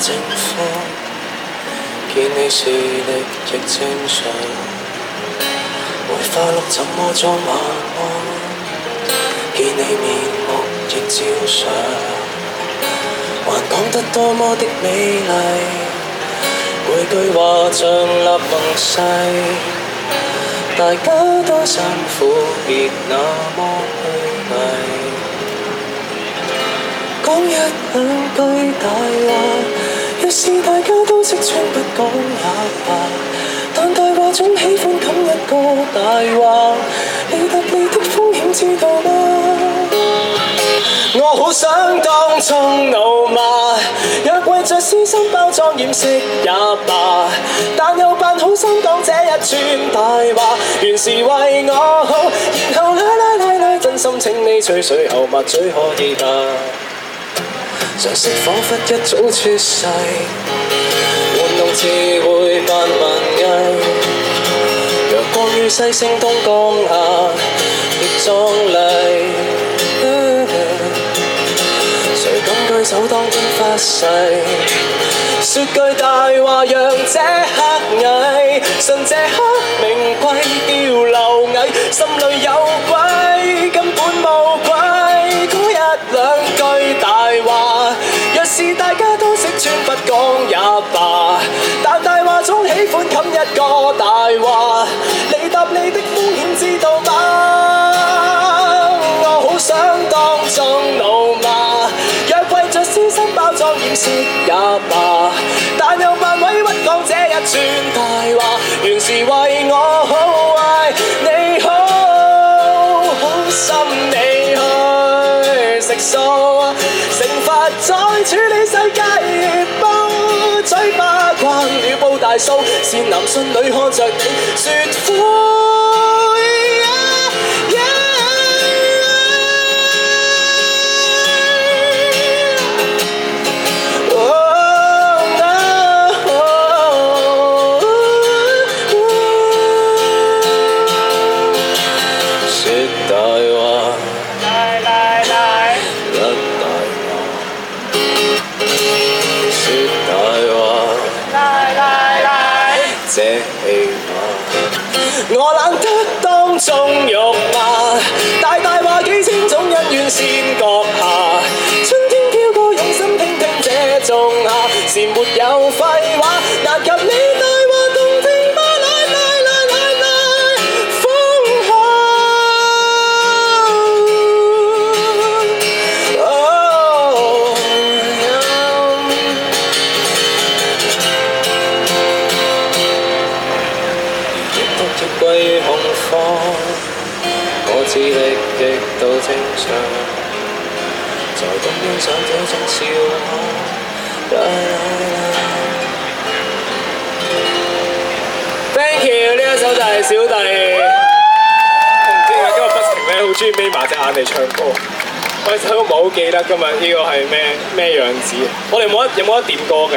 情況，見你視力亦正常，為快樂怎麼裝晚安，見你面目亦照常，還講得多麼的美麗，每句話像立盟誓，大家都辛苦，別那麼虛偽。講一兩句大話，若是大家都識穿不講也罷，但大話總喜歡冚一個大話，你得你的風險知道嗎？我好想當眾怒罵，若為着私心包裝掩飾也罷，但又扮好心講這一串大話，原是為我好，然後拉，真心請你吹水後抹嘴可以吧？常識彷彿一早出世，玩弄詞彙扮文藝，陽光於西星東降下，亦壯麗。誰敢舉手當天發誓，說句大話讓這黑蟻，信這刻名貴掉流蟻，心裏有鬼根本無鬼，講一兩句大話，若是大家都識穿不講也罷，但大話總喜歡冚一個大話，你答你的風險知道嗎？我好想當眾怒罵，若為着私心包裝掩飾也罷，但又扮委屈講這一串大話，原是為我好，為你好，好心你去食素，懲罰在處理世界熱煲，嘴巴慣了煲大數，善男信女看着你說悔。我懶得當眾辱罵，大話幾千種恩怨先閣下，春天飄過用心聽聽這種下，是沒有廢話，難及你大話動聽嗎？風下歸控方，我智力極度正常，才敢欣賞這種笑話。Thank you， 呢一首就係小弟。我唔知點解今日不停咧，好中意眯埋隻眼嚟唱歌。我真係唔係好記得今日呢個係咩樣子。我哋有冇得點歌嘅？